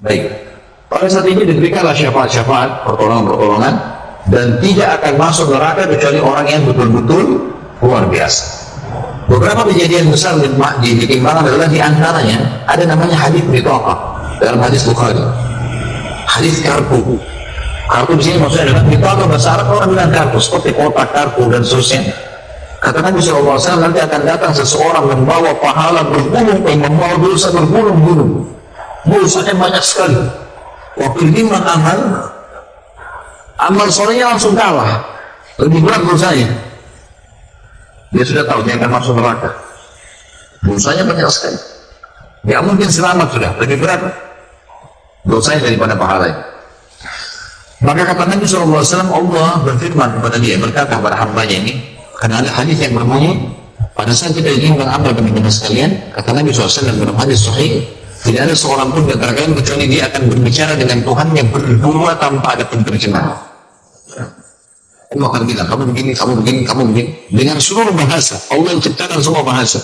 Baik. Pada saat ini diberikanlah syafaat-syafaat, pertolongan-pertolongan, dan tidak akan masuk neraka kecuali orang yang betul-betul luar biasa. Beberapa kejadian besar di timbangan adalah diantaranya ada namanya hadis bitaqah dalam hadis Bukhari. Hadis kartu. Kartu di sini maksudnya adalah bitaqah bahasa Arab orang bilang kartu seperti kotak kartu dan seterusnya. Kata Nabi SAW, nanti akan datang seseorang membawa pahala bergulung, membawa dosa bergulung-gulung. Dosanya banyak sekali. Waktu ditimbang amal solehnya langsung kalah, lebih berat dosanya. Dia sudah tahu dia akan masuk neraka. Dosanya banyak sekali. Dia mungkin selamat sudah, lebih berat dosanya daripada pahalanya. Maka kata Nabi SAW, Allah berfirman kepada dia, berkata kepada hambanya ini, karena ada hadis yang berbunyi, pada saat kita ditimbang amal teman-teman sekalian, kata Nabi SAW dalam hadis sahih, tidak ada seorang pun di antara kalian kecuali dia akan berbicara dengan Tuhannya berdua tanpa ada penerjemah. Allah akan bilang, kamu begini, kamu begini, kamu begini, dengan seluruh bahasa. Allah yang ciptakan semua bahasa.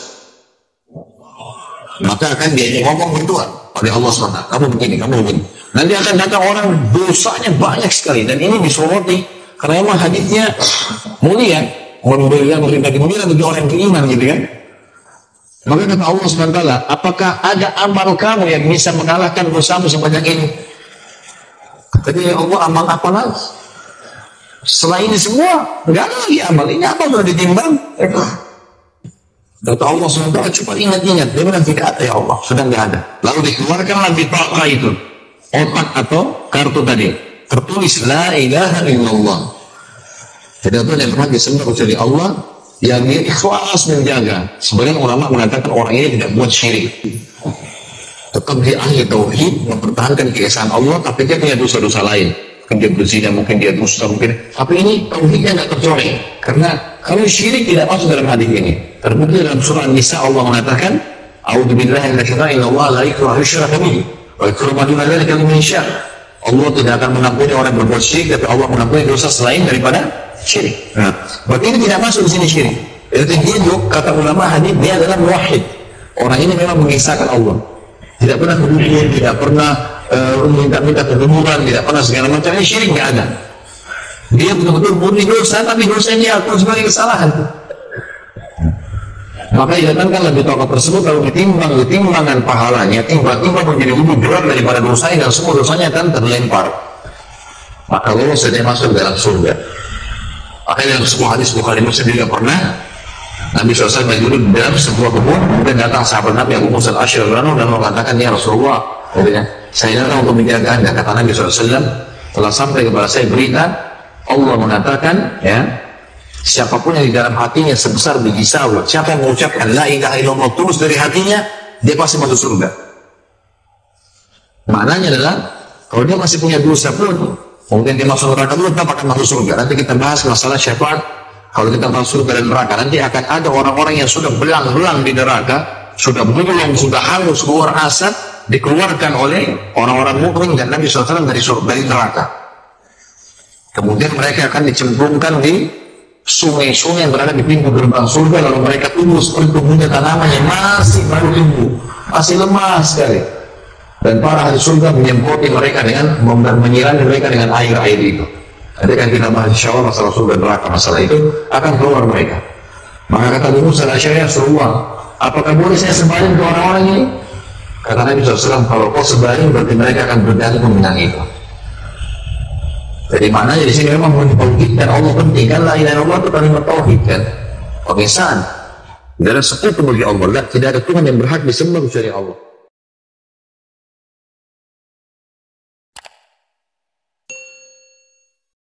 Maka akan dia ngomong berdua oleh Allah SWT. Kamu begini, kamu begini. Nanti akan datang orang dosanya banyak sekali, dan ini disoroti karena memang hadisnya mulia, memberikan kemuliaan bagi orang yang beriman, gitu kan? Maka kata Allah SWT, apakah ada amal kamu yang bisa mengalahkan dosamu sebanyak ini? Jadi ya Allah, amal apa lagi? Setelah ini semua, nggak ada lagi amal. Ini apa sudah ditimbang? Kata Allah SWT, coba ingat-ingat. Dia bilang, tidak ada ya Allah, sudah nggak ada. Lalu dikeluarkanlah bitaqah itu, otak atau kartu tadi. Tertulis, la ilaha illallah. Tidak ada yang pernah disembah kecuali Allah, yang dia ikhlas menjaga. Sebagian ulama mengatakan orang ini tidak buat syirik, tetap dia ahli tauhid, mempertahankan keesaan Allah, tapi dia punya dosa-dosa lain. Mungkin dia berzina, mungkin dia dusta, mungkin. Tapi ini tauhidnya tidak tercoreng, karena kalau syirik tidak masuk dalam hadis ini. Terbukti dalam surah An-Nisa Allah mengatakan, "A'udzubillahi minasyaitonir rajim, innallaha la yaghfiru an yushraka bihi wa yaghfiru ma duna dzalika liman yasha'." Allah tidak akan mengampuni orang yang berbuat syirik, tapi Allah mengampuni dosa selain daripada syirik. Nah, berarti ini tidak masuk di sini syirik. Jadi dia kata ulama hadis, dia adalah muwahhid. Orang ini memang mengisahkan Allah. Tidak pernah berdukun, tidak pernah minta-minta kedudukan, tidak pernah segala macam. Ini syirik nggak ada. Dia betul-betul murni dosa, tapi dosanya dia akui sebagai kesalahan. Maka didatangkan lebih tokoh tersebut, kalau ditimbangan pahalanya, timbang menjadi lebih berat daripada dosanya, dan semua dosanya akan terlempar. Maka Allah sudah masuk dalam surga. Akhirnya dalam sebuah hadis Bukhari Muslim juga pernah Nabi SAW duduk dalam sebuah kebun, kemudian datang sahabat Nabi Abu Musa al-Asy'ari dan mengatakan, ya Rasulullah, saya datang untuk menjaga Anda. Kata Nabi SAW, telah sampai kepada saya berita, Allah mengatakan, ya, siapapun yang di dalam hatinya sebesar biji sawi, siapa yang mengucapkan la ilaha illallah tulus dari hatinya, dia pasti masuk surga. Maknanya adalah, kalau dia masih punya dosa pun, mungkin dia masuk neraka dulu, tetap akan masuk surga. Nanti kita bahas masalah syafaat. Kalau kita masuk surga dan neraka, nanti akan ada orang-orang yang sudah belang-belang di neraka, sudah belum, sudah hangus keluar asap, dikeluarkan oleh orang-orang mukmin dan Nabi SAW dari neraka. Kemudian mereka akan dicemplungkan di sungai-sungai yang berada di pintu gerbang surga, lalu mereka tumbuh seperti tumbuhnya tanaman yang masih baru tumbuh, masih lemah sekali. Dan para ahli surga menyemproti mereka dengan menyirami mereka dengan air-air itu. Nanti kan kita bahas insyaallah masalah surga neraka, masalah itu akan keluar mereka. Maka kata Abu Musa al-Asy'ari, Rasulullah, apakah boleh saya sembahyang ke orang-orang ini? Kata Nabi SAW, kalau kau sembahyang berarti mereka akan bergantung dengan itu. Jadi maknanya di sini memang mentauhidkan Allah penting kan, la ilaha illallah itu kalimat tauhid kan, pengesaan. Tidak ada sekutu bagi Allah, tidak ada Tuhan yang berhak disembah kecuali Allah.